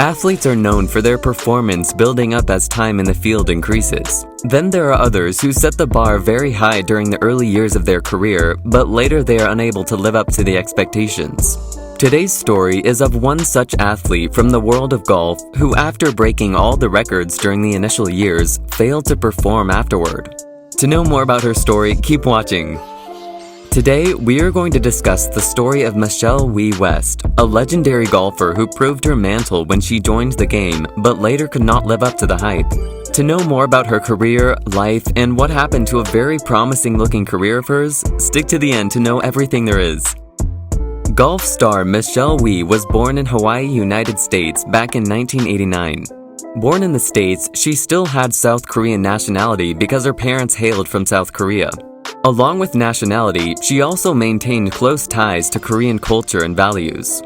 Athletes are known for their performance building up as time in the field increases. Then there are others who set the bar very high during the early years of their career, but later they are unable to live up to the expectations. Today's story is of one such athlete from the world of golf who, after breaking all the records during the initial years, failed to perform afterward. To know more about her story, keep watching. Today, we are going to discuss the story of Michelle Wie West, a legendary golfer who proved her mantle when she joined the game, but later could not live up to the hype. To know more about her career, life, and what happened to a very promising-looking career of hers, stick to the end to know everything there is. Golf star Michelle Wie was born in Hawaii, United States back in 1989. Born in the States, she still had South Korean nationality because her parents hailed from South Korea. Along with nationality, she also maintained close ties to Korean culture and values.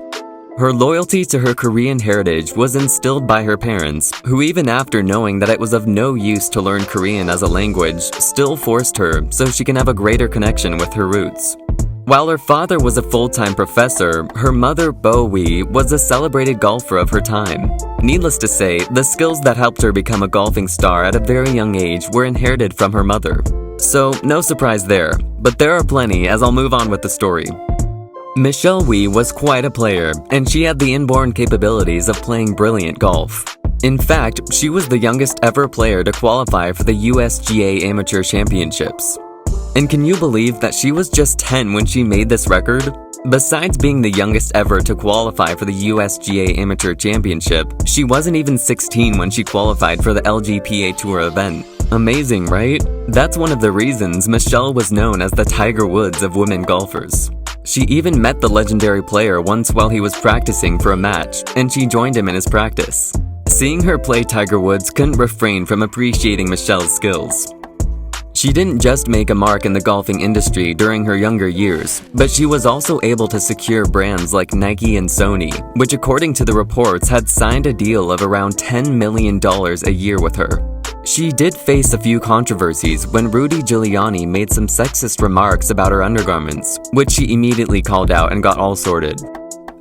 Her loyalty to her Korean heritage was instilled by her parents, who even after knowing that it was of no use to learn Korean as a language, still forced her so she can have a greater connection with her roots. While her father was a full-time professor, her mother, Bo Wie, was a celebrated golfer of her time. Needless to say, the skills that helped her become a golfing star at a very young age were inherited from her mother. So, no surprise there, but there are plenty as I'll move on with the story. Michelle Wie was quite a player, and she had the inborn capabilities of playing brilliant golf. In fact, she was the youngest ever player to qualify for the USGA Amateur Championships. And can you believe that she was just 10 when she made this record? Besides being the youngest ever to qualify for the USGA Amateur Championship, she wasn't even 16 when she qualified for the LPGA Tour event. Amazing, right? That's one of the reasons Michelle was known as the Tiger Woods of women golfers. She even met the legendary player once while he was practicing for a match, and she joined him in his practice. Seeing her play Tiger Woods couldn't refrain from appreciating Michelle's skills. She didn't just make a mark in the golfing industry during her younger years, but she was also able to secure brands like Nike and Sony, which according to the reports had signed a deal of around $10 million a year with her. She did face a few controversies when Rudy Giuliani made some sexist remarks about her undergarments, which she immediately called out and got all sorted.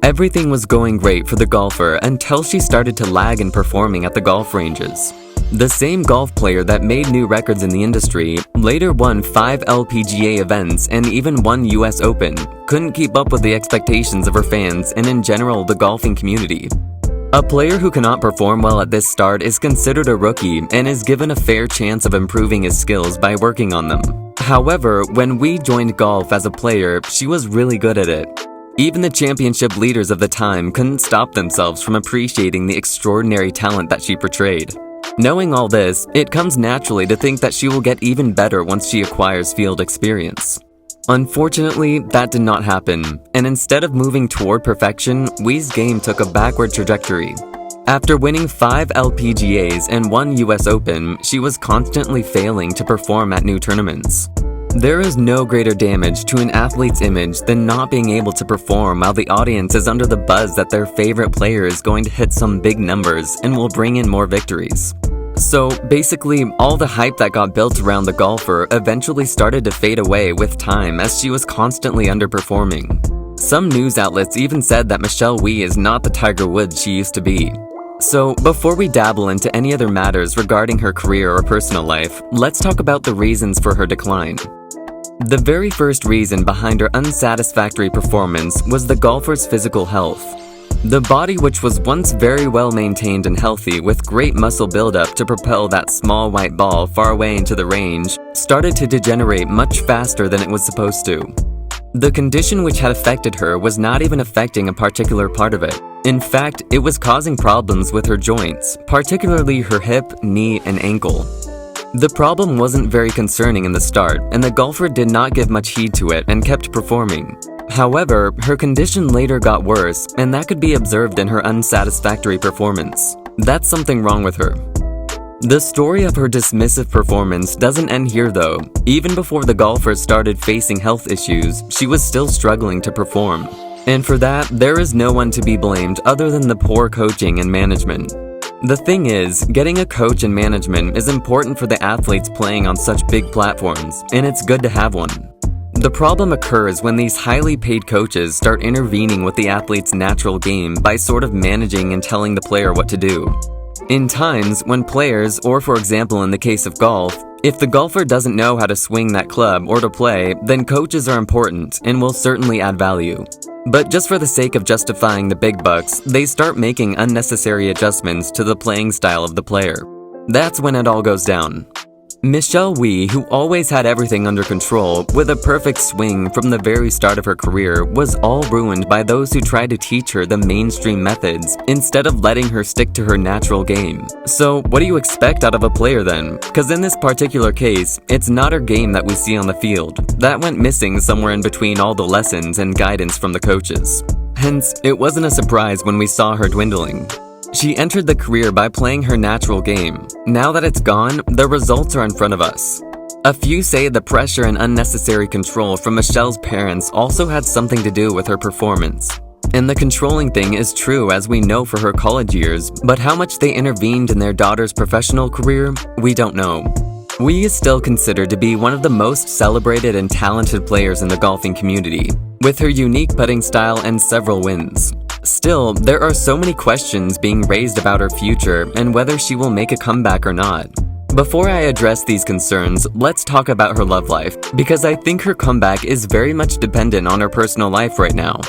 Everything was going great for the golfer until she started to lag in performing at the golf ranges. The same golf player that made new records in the industry later won 5 LPGA events and even won US Open, couldn't keep up with the expectations of her fans and in general the golfing community. A player who cannot perform well at this start is considered a rookie and is given a fair chance of improving his skills by working on them. However, when Wie joined golf as a player, she was really good at it. Even the championship leaders of the time couldn't stop themselves from appreciating the extraordinary talent that she portrayed. Knowing all this, it comes naturally to think that she will get even better once she acquires field experience. Unfortunately, that did not happen, and instead of moving toward perfection, Wie's game took a backward trajectory. After winning 5 LPGAs and 1 US Open, she was constantly failing to perform at new tournaments. There is no greater damage to an athlete's image than not being able to perform while the audience is under the buzz that their favorite player is going to hit some big numbers and will bring in more victories. So basically, all the hype that got built around the golfer eventually started to fade away with time as she was constantly underperforming. Some news outlets even said that Michelle Wie is not the Tiger Woods she used to be. So before we dabble into any other matters regarding her career or personal life, let's talk about the reasons for her decline. The very first reason behind her unsatisfactory performance was the golfer's physical health. The body, which was once very well maintained and healthy with great muscle buildup to propel that small white ball far away into the range, started to degenerate much faster than it was supposed to. The condition which had affected her was not even affecting a particular part of it. In fact, it was causing problems with her joints, particularly her hip, knee, and ankle. The problem wasn't very concerning in the start, and the golfer did not give much heed to it and kept performing. However, her condition later got worse, and that could be observed in her unsatisfactory performance. That's something wrong with her. The story of her dismissive performance doesn't end here though. Even before the golfer started facing health issues, she was still struggling to perform. And for that, there is no one to be blamed other than the poor coaching and management. The thing is, getting a coach and management is important for the athletes playing on such big platforms, and it's good to have one. The problem occurs when these highly paid coaches start intervening with the athlete's natural game by sort of managing and telling the player what to do. In times when players, or for example in the case of golf, if the golfer doesn't know how to swing that club or to play, then coaches are important and will certainly add value. But just for the sake of justifying the big bucks, they start making unnecessary adjustments to the playing style of the player. That's when it all goes down. Michelle Wie, who always had everything under control, with a perfect swing from the very start of her career, was all ruined by those who tried to teach her the mainstream methods instead of letting her stick to her natural game. So what do you expect out of a player then? Because in this particular case, it's not her game that we see on the field. That went missing somewhere in between all the lessons and guidance from the coaches. Hence, it wasn't a surprise when we saw her dwindling. She entered the career by playing her natural game. Now that it's gone, the results are in front of us. A few say the pressure and unnecessary control from Michelle's parents also had something to do with her performance. And the controlling thing is true as we know for her college years, but how much they intervened in their daughter's professional career, we don't know. Wie is still considered to be one of the most celebrated and talented players in the golfing community, with her unique putting style and several wins. Still, there are so many questions being raised about her future and whether she will make a comeback or not. Before I address these concerns, let's talk about her love life, because I think her comeback is very much dependent on her personal life right now.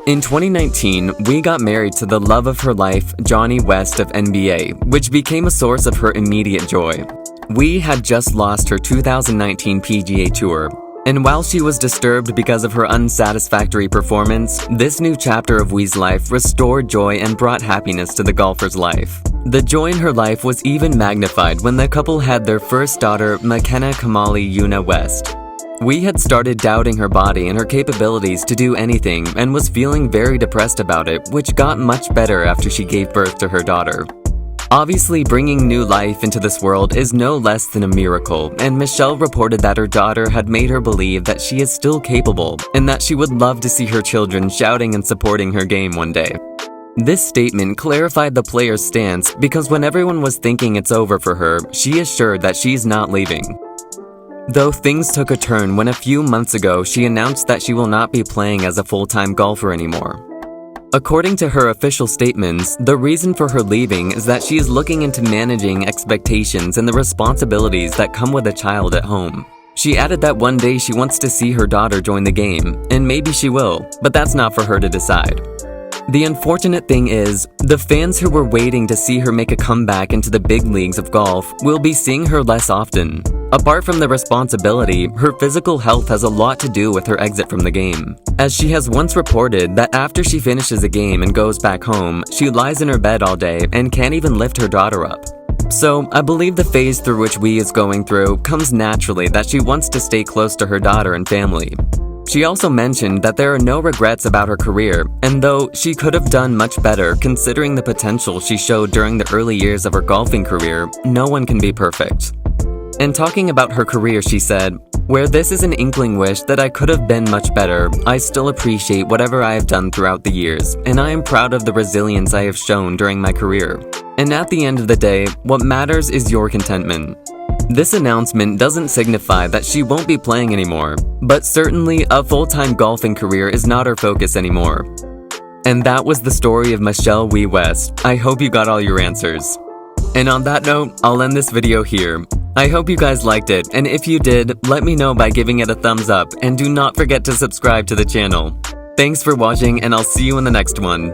In 2019, Wie got married to the love of her life, Johnny West of NBA, which became a source of her immediate joy. Wie had just lost her 2019 PGA Tour, and while she was disturbed because of her unsatisfactory performance, this new chapter of Wie's life restored joy and brought happiness to the golfer's life. The joy in her life was even magnified when the couple had their first daughter, McKenna Kamali Yuna West. Wie had started doubting her body and her capabilities to do anything and was feeling very depressed about it, which got much better after she gave birth to her daughter. Obviously, bringing new life into this world is no less than a miracle, and Michelle reported that her daughter had made her believe that she is still capable and that she would love to see her children shouting and supporting her game one day. This statement clarified the player's stance because when everyone was thinking it's over for her, she assured that she's not leaving. Though things took a turn when a few months ago she announced that she will not be playing as a full-time golfer anymore. According to her official statements, the reason for her leaving is that she is looking into managing expectations and the responsibilities that come with a child at home. She added that one day she wants to see her daughter join the game, and maybe she will, but that's not for her to decide. The unfortunate thing is, the fans who were waiting to see her make a comeback into the big leagues of golf will be seeing her less often. Apart from the responsibility, her physical health has a lot to do with her exit from the game, as she has once reported that after she finishes a game and goes back home, she lies in her bed all day and can't even lift her daughter up. So, I believe the phase through which Wie is going through comes naturally that she wants to stay close to her daughter and family. She also mentioned that there are no regrets about her career, and though she could have done much better considering the potential she showed during the early years of her golfing career, no one can be perfect. And talking about her career, she said, "Where this is an inkling wish that I could have been much better, I still appreciate whatever I have done throughout the years, and I am proud of the resilience I have shown during my career. And at the end of the day, what matters is your contentment." This announcement doesn't signify that she won't be playing anymore, but certainly a full-time golfing career is not her focus anymore. And that was the story of Michelle Wie West. I hope you got all your answers. And on that note, I'll end this video here. I hope you guys liked it, and if you did, let me know by giving it a thumbs up, and do not forget to subscribe to the channel. Thanks for watching, and I'll see you in the next one.